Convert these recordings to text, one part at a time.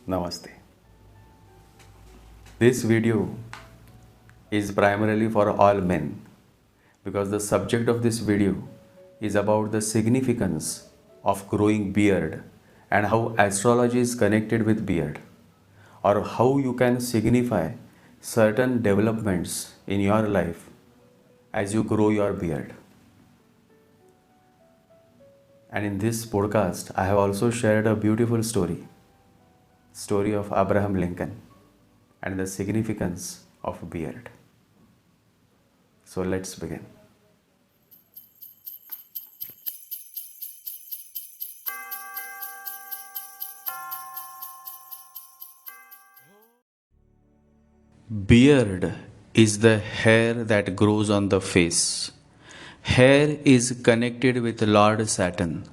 Namaste. This video is primarily for all men because the subject of this video is about the significance of growing beard and how astrology is connected with beard, or how you can signify certain developments in your life as you grow your beard. And in this podcast, I have also shared a beautiful story of Abraham Lincoln and the significance of beard. So let's begin. Beard is the hair that grows on the face. Hair is connected with Lord Saturn.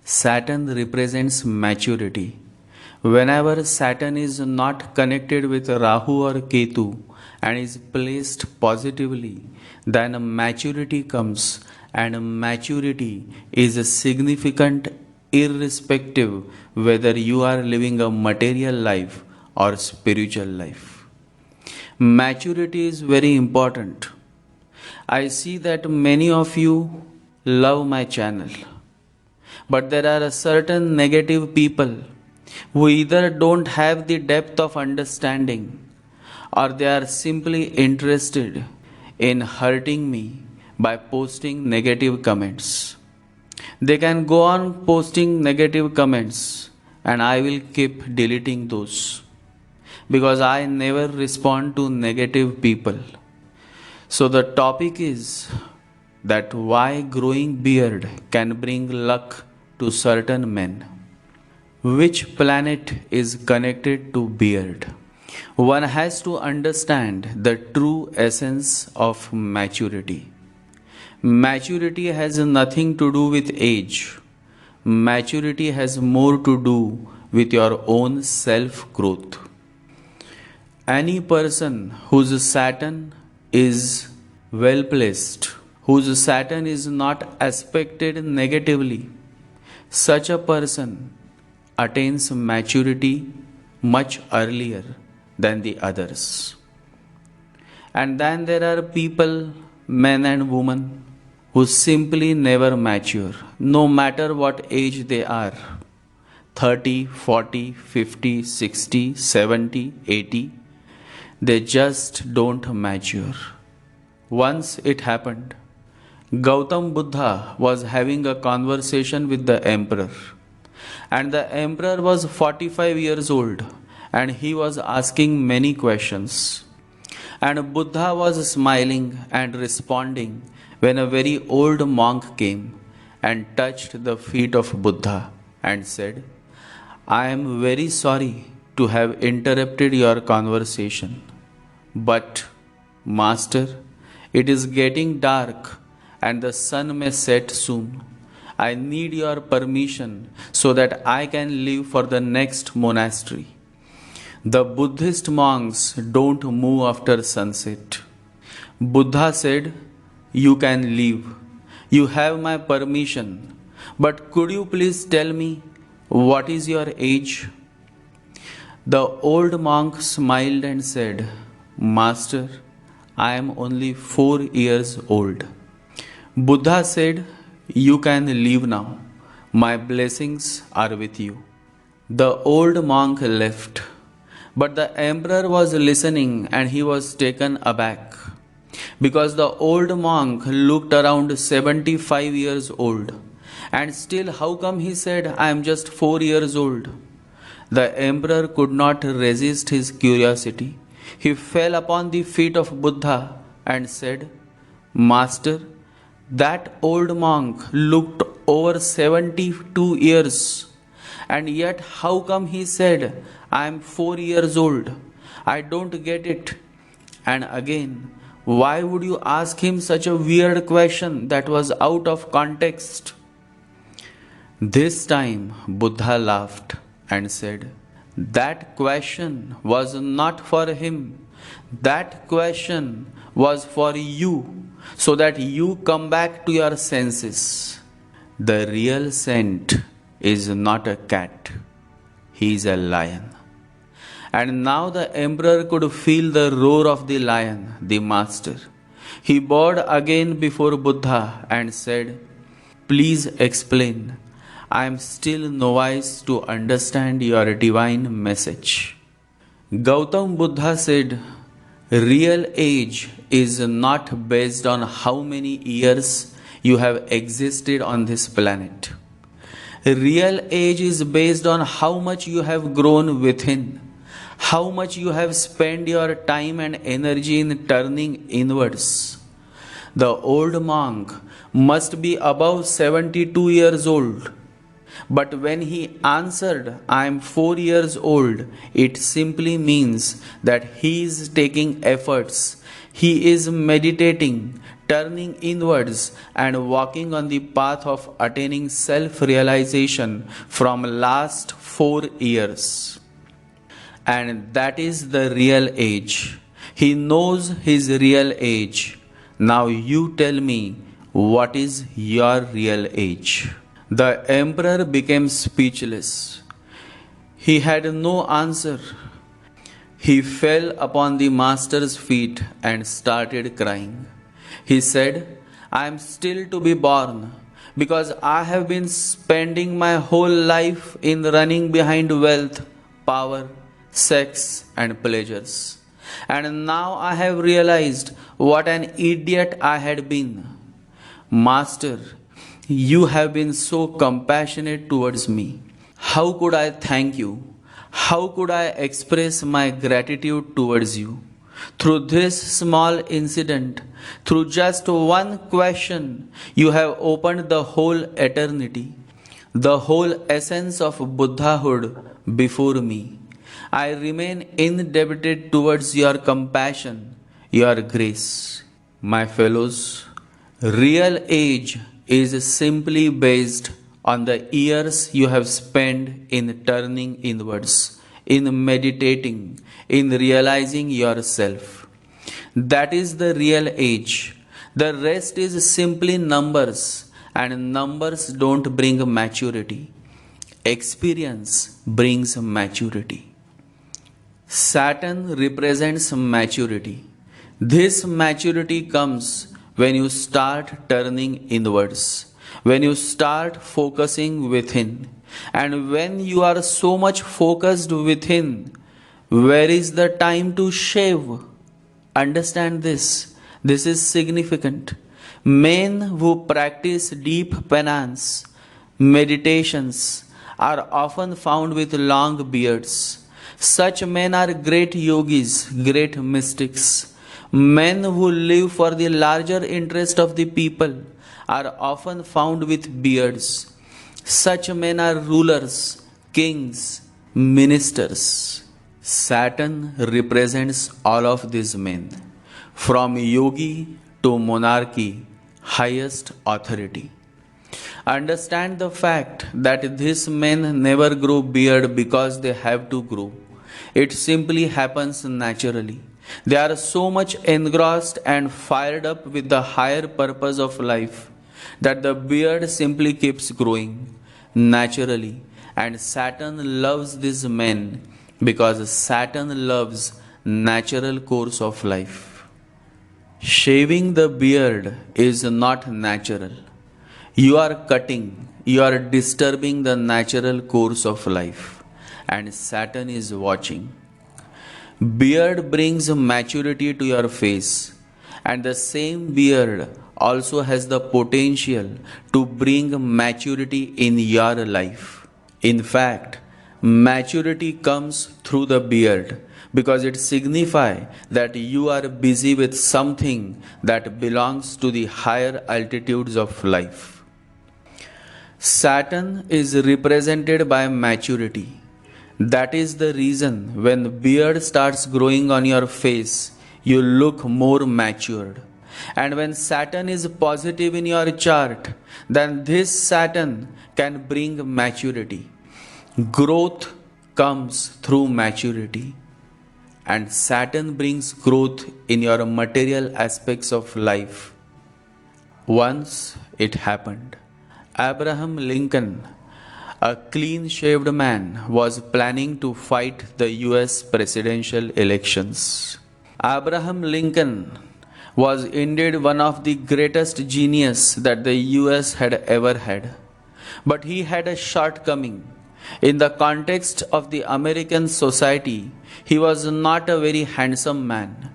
Saturn represents maturity. Whenever Saturn is not connected with Rahu or Ketu and is placed positively, then maturity comes, and maturity is significant irrespective whether you are living a material life or spiritual life. Maturity is very important. I see that many of you love my channel, but there are certain negative people who either don't have the depth of understanding or they are simply interested in hurting me by posting negative comments. They can go on posting negative comments and I will keep deleting those because I never respond to negative people. So the topic is that why growing beard can bring luck to certain men. Which planet is connected to beard? One has to understand the true essence of maturity. Maturity has nothing to do with age. Maturity has more to do with your own self-growth. Any person whose Saturn is well placed, whose Saturn is not aspected negatively, such a person attains maturity much earlier than the others. And then there are people, men and women, who simply never mature, no matter what age they are 30, 40, 50, 60, 70, 80. They just don't mature. Once it happened. Gautam Buddha was having a conversation with the emperor, and the emperor was 45 years old and he was asking many questions. And Buddha was smiling and responding when a very old monk came and touched the feet of Buddha and said, "I am very sorry to have interrupted your conversation. But, Master, it is getting dark and the sun may set soon. I need your permission so that I can leave for the next monastery. The Buddhist monks don't move after sunset." Buddha said, "You can leave. You have my permission. But could you please tell me, what is your age?" The old monk smiled and said, "Master, I am only 4 years old." Buddha said, "You can leave now. My blessings are with you." The old monk left, but the emperor was listening and he was taken aback because the old monk looked around 75 years old, and still how come he said, "I am just 4 years old?" The emperor could not resist his curiosity. He fell upon the feet of Buddha and said, "Master, that old monk looked over 72 years, and yet how come he said, 'I am 4 years old'? I don't get it. And again, why would you ask him such a weird question that was out of context?" This time Buddha laughed and said, "That question was not for him. That question was for you, so that you come back to your senses. The real saint is not a cat, he is a lion." And now the emperor could feel the roar of the lion, the master. He bowed again before Buddha and said, "Please explain. I am still novice to understand your divine message." Gautam Buddha said, "Real age is not based on how many years you have existed on this planet. Real age is based on how much you have grown within, how much you have spent your time and energy in turning inwards. The old monk must be above 72 years old. But when he answered, "I am 4 years old," it simply means that he is taking efforts. He is meditating, turning inwards, and walking on the path of attaining self realization from last 4 years. And that is the real age. He knows his real age. Now you tell me, what is your real age? The emperor became speechless. He had no answer. He fell upon the master's feet and started crying. He said, "I am still to be born because I have been spending my whole life in running behind wealth, power, sex, and pleasures. And now I have realized what an idiot I had been. Master, you have been so compassionate towards me. How could I thank you? How could I express my gratitude towards you? Through this small incident, through just one question, you have opened the whole eternity, the whole essence of Buddhahood before me. I remain indebted towards your compassion, your grace." My fellows, real age is simply based on the years you have spent in turning inwards, in meditating, in realizing yourself. That is the real age. The rest is simply numbers, and numbers don't bring maturity. Experience brings maturity. Saturn represents maturity. This maturity comes when you start turning inwards, when you start focusing within. And when you are so much focused within, where is the time to shave? Understand this. This is significant. Men who practice deep penance, meditations, are often found with long beards. Such men are great yogis, great mystics. Men who live for the larger interest of the people are often found with beards. Such men are rulers, kings, ministers. Saturn represents all of these men, from yogi to monarchy, highest authority. Understand the fact that these men never grow beard because they have to grow. It simply happens naturally. They are so much engrossed and fired up with the higher purpose of life that the beard simply keeps growing naturally. And Saturn loves these men because Saturn loves natural course of life. Shaving the beard is not natural. You are cutting, you are disturbing the natural course of life, and Saturn is watching. Beard brings maturity to your face, and the same beard also has the potential to bring maturity in your life. In fact, maturity comes through the beard because it signifies that you are busy with something that belongs to the higher altitudes of life. Saturn is represented by maturity. That is the reason when beard starts growing on your face, you look more matured. And when Saturn is positive in your chart, then this Saturn can bring maturity. Growth comes through maturity. And Saturn brings growth in your material aspects of life. Once it happened. Abraham Lincoln, a clean shaved man, was planning to fight the US presidential elections. Abraham Lincoln was indeed one of the greatest genius that the US had ever had. But he had a shortcoming. In the context of the American society, he was not a very handsome man.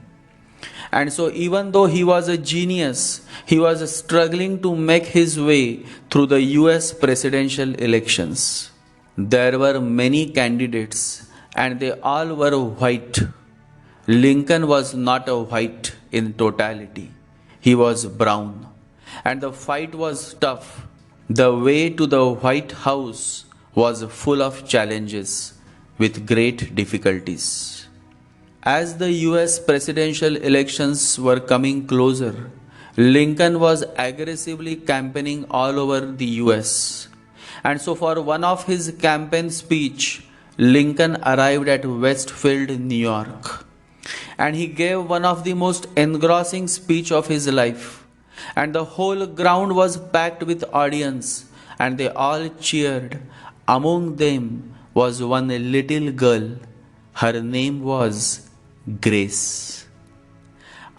And so, even though he was a genius, he was struggling to make his way through the US presidential elections. There were many candidates, and they all were white. Lincoln was not a white in totality, he was brown. And the fight was tough. The way to the White House was full of challenges with great difficulties. As the US presidential elections were coming closer, Lincoln was aggressively campaigning all over the US. And so for one of his campaign speech, Lincoln arrived at Westfield, New York. And he gave one of the most engrossing speech of his life. And the whole ground was packed with audience, and they all cheered. Among them was one little girl. Her name was Grace.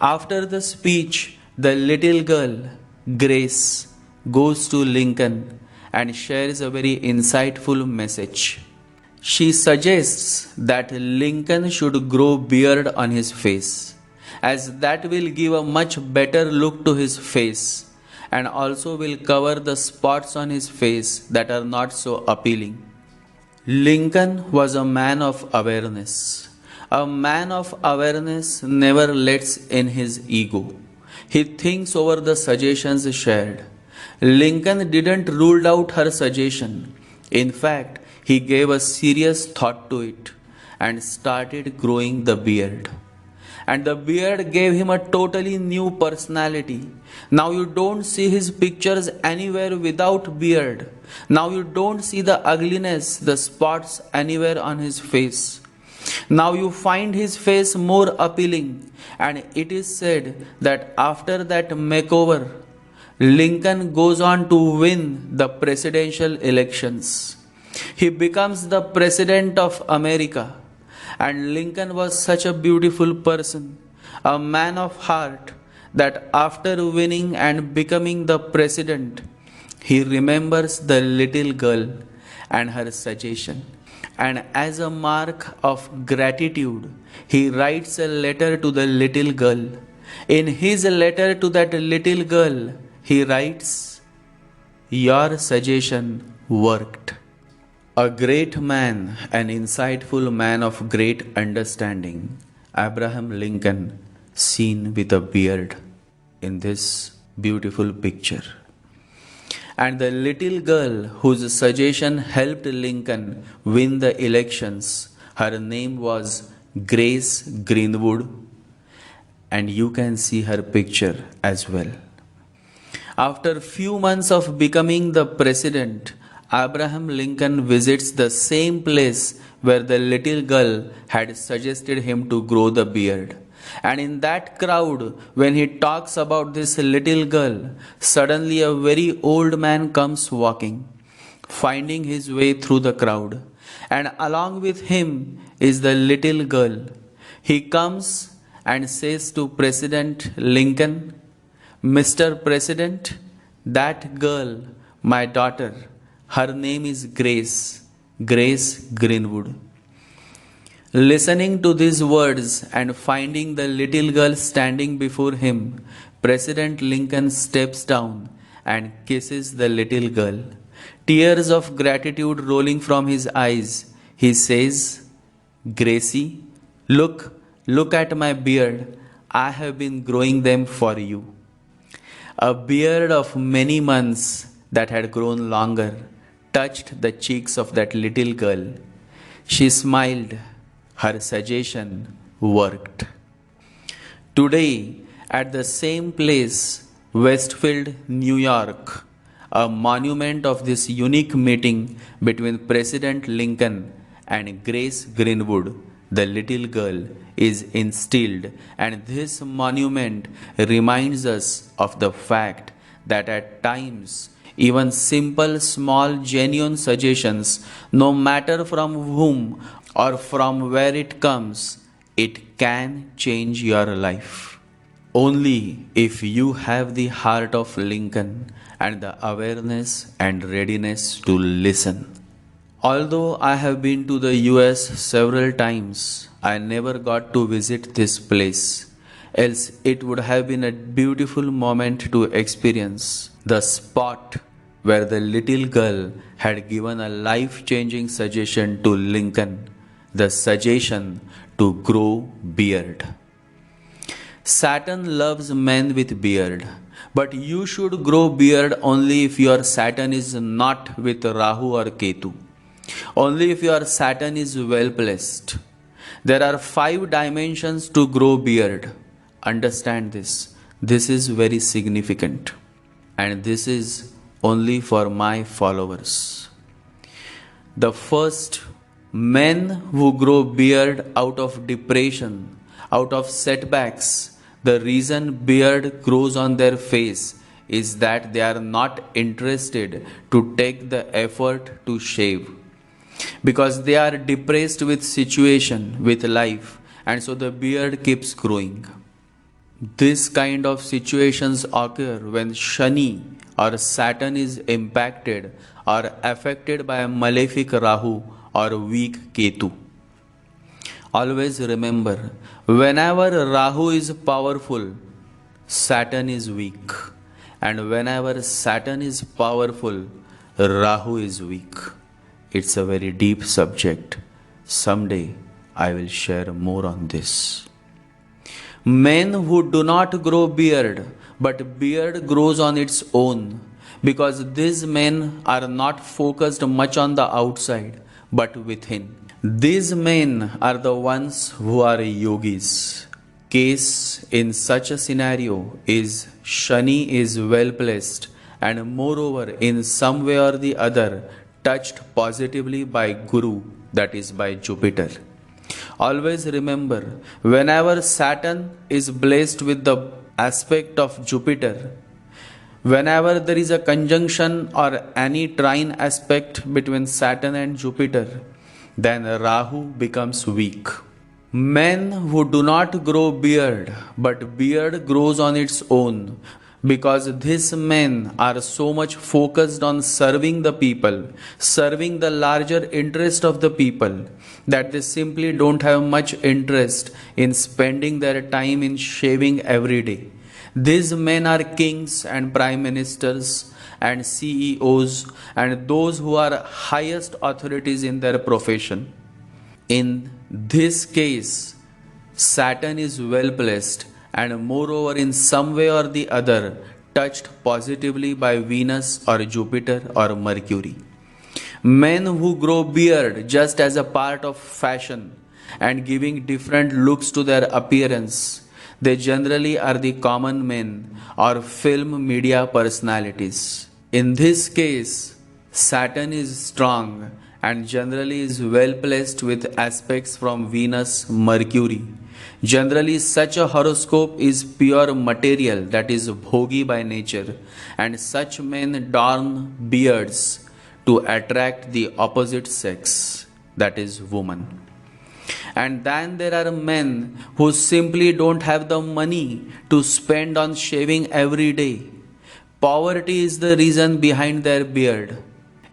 After the speech, the little girl, Grace, goes to Lincoln and shares a very insightful message. She suggests that Lincoln should grow beard on his face, as that will give a much better look to his face and also will cover the spots on his face that are not so appealing. Lincoln was a man of awareness. A man of awareness never lets in his ego. He thinks over the suggestions shared. Lincoln didn't rule out her suggestion. In fact, he gave a serious thought to it and started growing the beard. And the beard gave him a totally new personality. Now you don't see his pictures anywhere without beard. Now you don't see the ugliness, the spots anywhere on his face. Now you find his face more appealing. And it is said that after that makeover, Lincoln goes on to win the presidential elections. He becomes the president of America. And Lincoln was such a beautiful person, a man of heart, that after winning and becoming the president, he remembers the little girl and her suggestion. And as a mark of gratitude, he writes a letter to the little girl. In his letter to that little girl, he writes, "Your suggestion worked." A great man, an insightful man of great understanding, Abraham Lincoln, seen with a beard in this beautiful picture. And the little girl whose suggestion helped Lincoln win the elections, her name was Grace Greenwood, and you can see her picture as well. After few months of becoming the president, Abraham Lincoln visits the same place where the little girl had suggested him to grow the beard. And in that crowd, when he talks about this little girl, suddenly a very old man comes walking, finding his way through the crowd. And along with him is the little girl. He comes and says to President Lincoln, "Mr. President, that girl, my daughter, her name is Grace Greenwood." Listening to these words and finding the little girl standing before him, President Lincoln steps down and kisses the little girl. Tears of gratitude rolling from his eyes, he says, "Gracie, look at my beard. I have been growing them for you." A beard of many months that had grown longer touched the cheeks of that little girl. She smiled. Her suggestion worked. Today, at the same place, Westfield, New York, a monument of this unique meeting between President Lincoln and Grace Greenwood, the little girl, is instilled, and this monument reminds us of the fact that at times Even simple, small, genuine suggestions, no matter from whom or from where it comes, it can change your life. Only if you have the heart of Lincoln and the awareness and readiness to listen. Although I have been to the US several times, I never got to visit this place. Else, it would have been a beautiful moment to experience the spot where the little girl had given a life changing suggestion to Lincoln, the suggestion to grow beard. Saturn loves men with beard, but you should grow beard only if your Saturn is not with Rahu or Ketu. Only if your Saturn is well placed. There are 5 dimensions to grow beard. Understand this. This is very significant. And this is only for my followers. The first, men who grow beard out of depression, out of setbacks. The reason beard grows on their face is that they are not interested to take the effort to shave, because they are depressed with situation, with life, and so the beard keeps growing. This kind of situations occur when Shani or Saturn is impacted or affected by a malefic Rahu or weak Ketu. Always remember, whenever Rahu is powerful, Saturn is weak. And whenever Saturn is powerful, Rahu is weak. It's a very deep subject. Someday I will share more on this. Men who do not grow beard, but beard grows on its own, because these men are not focused much on the outside, but within. These men are the ones who are yogis. Case in such a scenario is Shani is well placed and moreover in some way or the other touched positively by Guru, that is by Jupiter. Always remember, whenever Saturn is blessed with the aspect of Jupiter, whenever there is a conjunction or any trine aspect between Saturn and Jupiter, then Rahu becomes weak. Men who do not grow beard, but beard grows on its own, because these men are so much focused on serving the people, serving the larger interest of the people, that they simply don't have much interest in spending their time in shaving every day. These men are kings and prime ministers and CEOs and those who are highest authorities in their profession. In this case, Saturn is well placed and moreover in some way or the other touched positively by Venus or Jupiter or Mercury. Men who grow beard just as a part of fashion and giving different looks to their appearance, they generally are the common men or film media personalities. In this case, Saturn is strong and generally is well placed with aspects from Venus, Mercury. Generally, such a horoscope is pure material, that is bhogi by nature, and such men don beards to attract the opposite sex, that is woman. And then there are men who simply don't have the money to spend on shaving every day. Poverty is the reason behind their beard.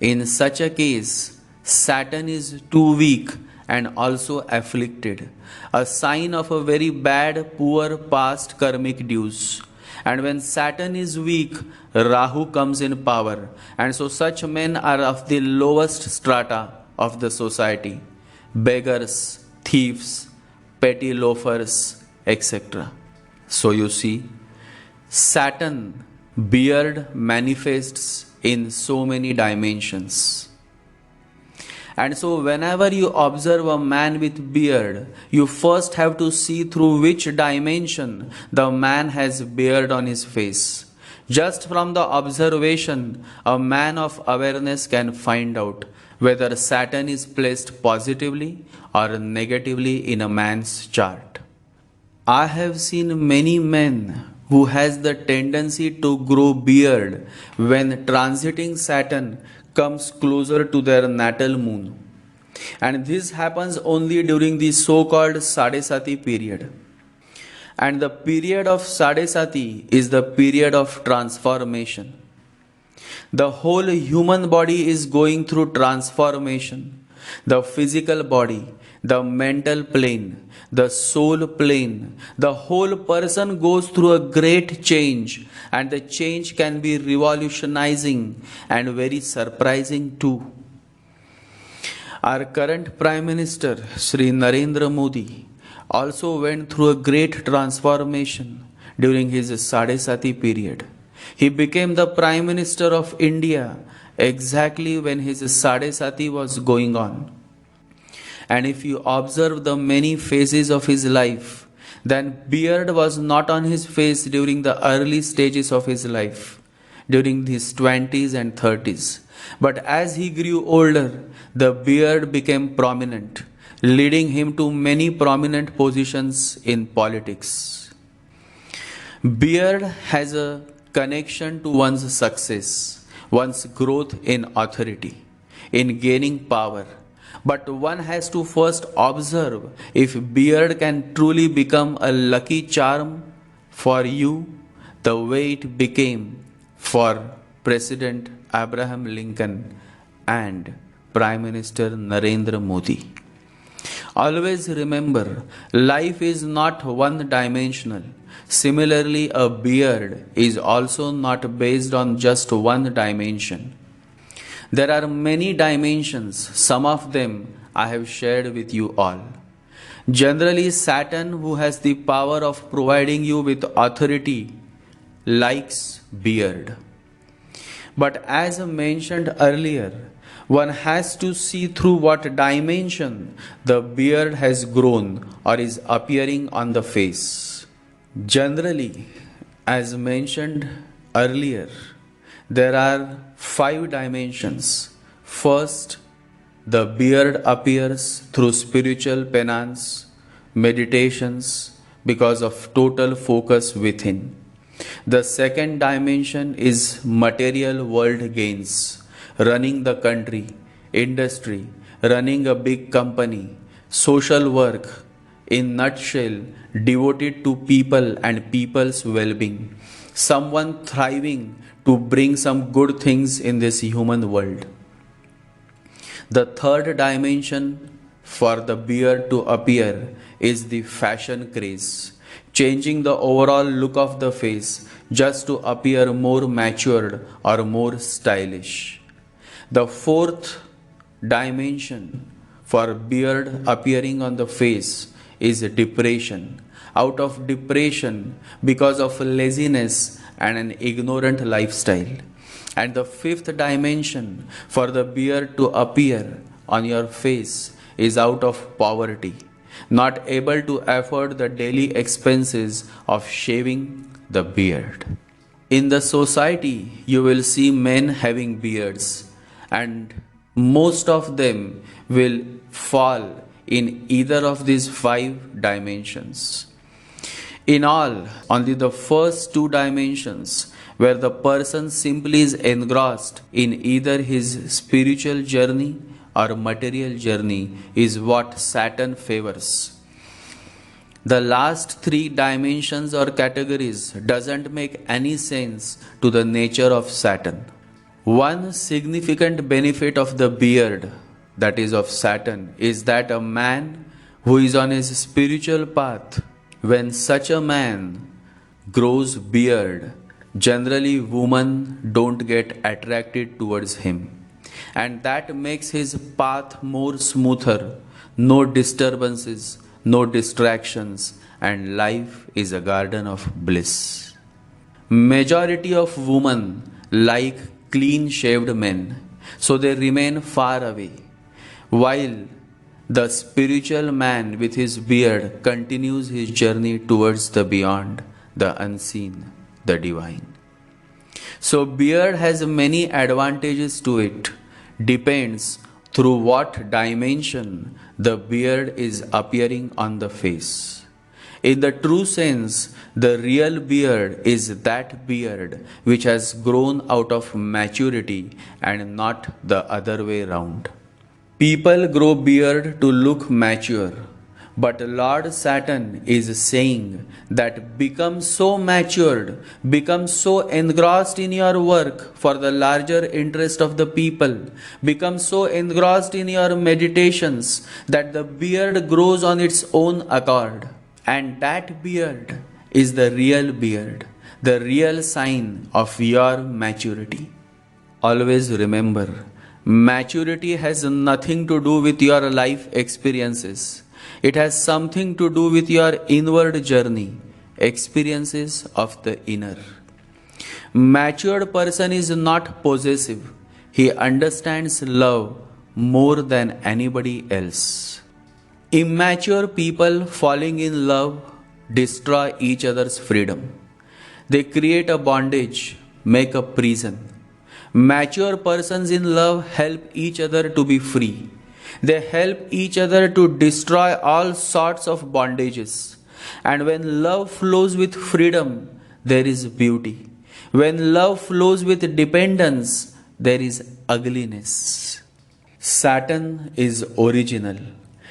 In such a case, Saturn is too weak and also afflicted, a sign of a very bad, poor past karmic dues. And when Saturn is weak, Rahu comes in power, and so such men are of the lowest strata of the society, beggars, thieves, petty loafers, etc. So you see, Saturn, beard manifests in so many dimensions. And so whenever you observe a man with beard, you first have to see through which dimension the man has beard on his face. Just from the observation, a man of awareness can find out whether Saturn is placed positively or negatively in a man's chart. I have seen many men who has the tendency to grow beard when transiting Saturn comes closer to their natal moon. And this happens only during the so-called Sadesati period. And the period of Sadesati is the period of transformation. The whole human body is going through transformation. The physical body, the mental plane, the soul plane, the whole person goes through a great change, and the change can be revolutionizing and very surprising too. Our current Prime Minister, Sri Narendra Modi, also went through a great transformation during his Sadesati period. He became the Prime Minister of India exactly when his Sadesati was going on. And if you observe the many phases of his life, then beard was not on his face during the early stages of his life, during his 20s and 30s. But as he grew older, the beard became prominent, leading him to many prominent positions in politics. Beard has a connection to one's success, one's growth in authority, in gaining power. But one has to first observe if beard can truly become a lucky charm for you the way it became for President Abraham Lincoln and Prime Minister Narendra Modi. Always remember, life is not one dimensional. Similarly, a beard is also not based on just one dimension. There are many dimensions, some of them I have shared with you all. Generally, Saturn, who has the power of providing you with authority, likes beard. But as mentioned earlier, one has to see through what dimension the beard has grown or is appearing on the face. Generally, as mentioned earlier, there are 5 dimensions. First, the beard appears through spiritual penance, meditations, because of total focus within. The second dimension is material world gains, running the country, industry, running a big company, social work, in nutshell, devoted to people and people's well-being. Someone thriving to bring some good things in this human world. The third dimension for the beard to appear is the fashion craze, changing the overall look of the face just to appear more matured or more stylish. The fourth dimension for beard appearing on the face is depression. Out of depression because of laziness and an ignorant lifestyle. And the fifth dimension for the beard to appear on your face is out of poverty, not able to afford the daily expenses of shaving the beard. In the society, you will see men having beards, and most of them will fall in either of these 5 dimensions. In all, only the first 2 dimensions, where the person simply is engrossed in either his spiritual journey or material journey, is what Saturn favors. The last 3 dimensions or categories doesn't make any sense to the nature of Saturn. One significant benefit of the beard, that is of Saturn, is that a man who is on his spiritual path, when such a man grows beard, generally women don't get attracted towards him. And that makes his path more smoother, no disturbances, no distractions, and life is a garden of bliss. Majority of women like clean shaved men, so they remain far away, while the spiritual man with his beard continues his journey towards the beyond, the unseen, the divine. So beard has many advantages to it. Depends through what dimension the beard is appearing on the face. In the true sense, the real beard is that beard which has grown out of maturity and not the other way round. People grow beard to look mature, but Lord Saturn is saying that become so matured, become so engrossed in your work for the larger interest of the people, become so engrossed in your meditations that the beard grows on its own accord. And that beard is the real beard, the real sign of your maturity. Always remember, maturity has nothing to do with your life experiences. It has something to do with your inward journey, experiences of the inner. Matured person is not possessive. He understands love more than anybody else. Immature people falling in love destroy each other's freedom. They create a bondage, make a prison. Mature persons in love help each other to be free. They help each other to destroy all sorts of bondages. And when love flows with freedom, there is beauty. When love flows with dependence, there is ugliness. Saturn is original.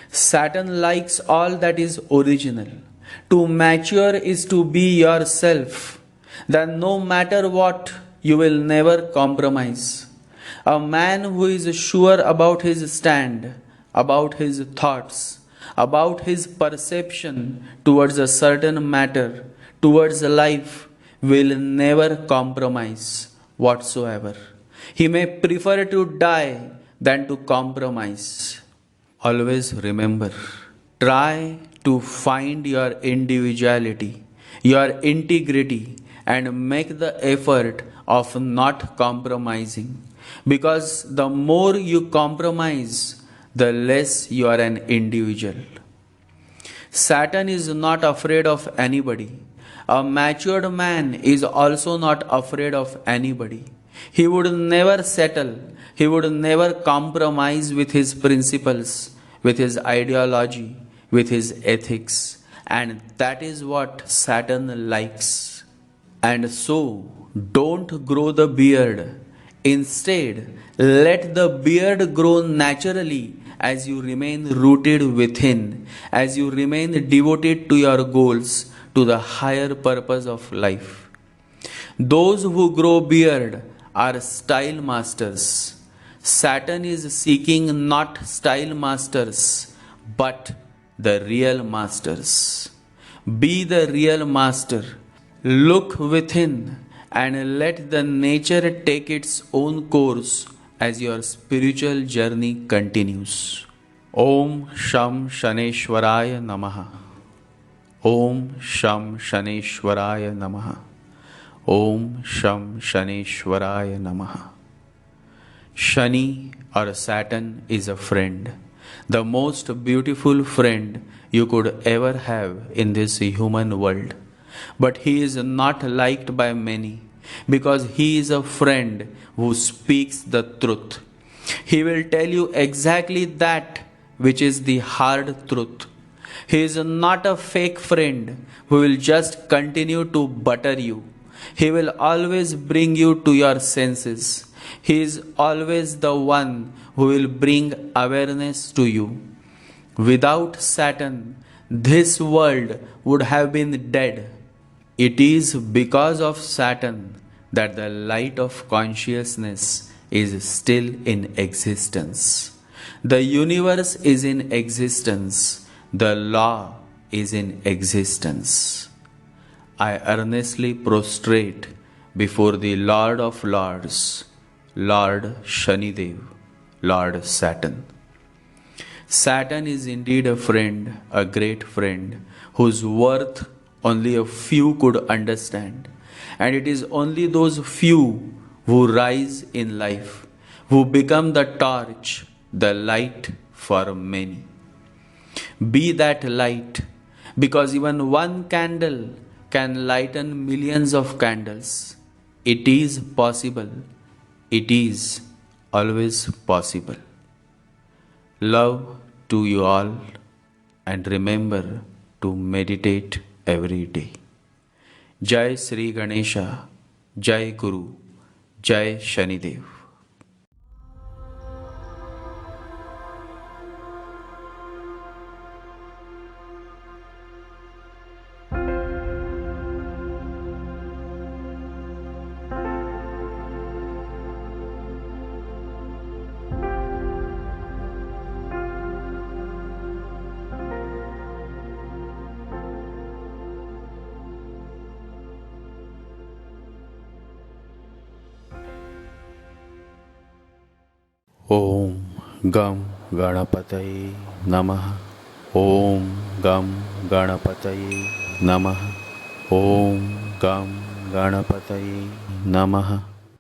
Saturn likes all that is original. To mature is to be yourself. Then no matter what, you will never compromise. A man who is sure about his stand, about his thoughts, about his perception towards a certain matter, towards life, will never compromise whatsoever. He may prefer to die than to compromise. Always remember, try to find your individuality, your integrity, and make the effort of not compromising. Because the more you compromise, the less you are an individual. Saturn is not afraid of anybody. A matured man is also not afraid of anybody. He would never settle. He would never compromise with his principles, with his ideology, with his ethics. And that is what Saturn likes. And so, don't grow the beard. Instead, let the beard grow naturally as you remain rooted within, as you remain devoted to your goals, to the higher purpose of life. Those who grow beard are style masters. Saturn is seeking not style masters, but the real masters. Be the real master. Look within and let the nature take its own course as your spiritual journey continues. Om Sham Shaneshwaraya Namaha. Om Sham Shaneshwaraya Namaha. Om Sham Shaneshwaraya Namaha. Shani or Saturn is a friend, the most beautiful friend you could ever have in this human world. But he is not liked by many because he is a friend who speaks the truth. He will tell you exactly that which is the hard truth. He is not a fake friend who will just continue to butter you. He will always bring you to your senses. He is always the one who will bring awareness to you. Without Saturn, this world would have been dead. It is because of Saturn that the light of consciousness is still in existence. The universe is in existence. The law is in existence. I earnestly prostrate before the Lord of Lords, Lord Shanidev, Lord Saturn. Saturn is indeed a friend, a great friend, whose worth only a few could understand. And it is only those few who rise in life, who become the torch, the light for many. Be that light, because even one candle can lighten millions of candles. It is possible. It is always possible. Love to you all, and remember to meditate every day. Jai Sri Ganesha, Jai Guru, Jai Shanidev. Om Gam Ganapataye Namaha. Om Gam Ganapataye Namaha. Om Gam Ganapataye Namaha.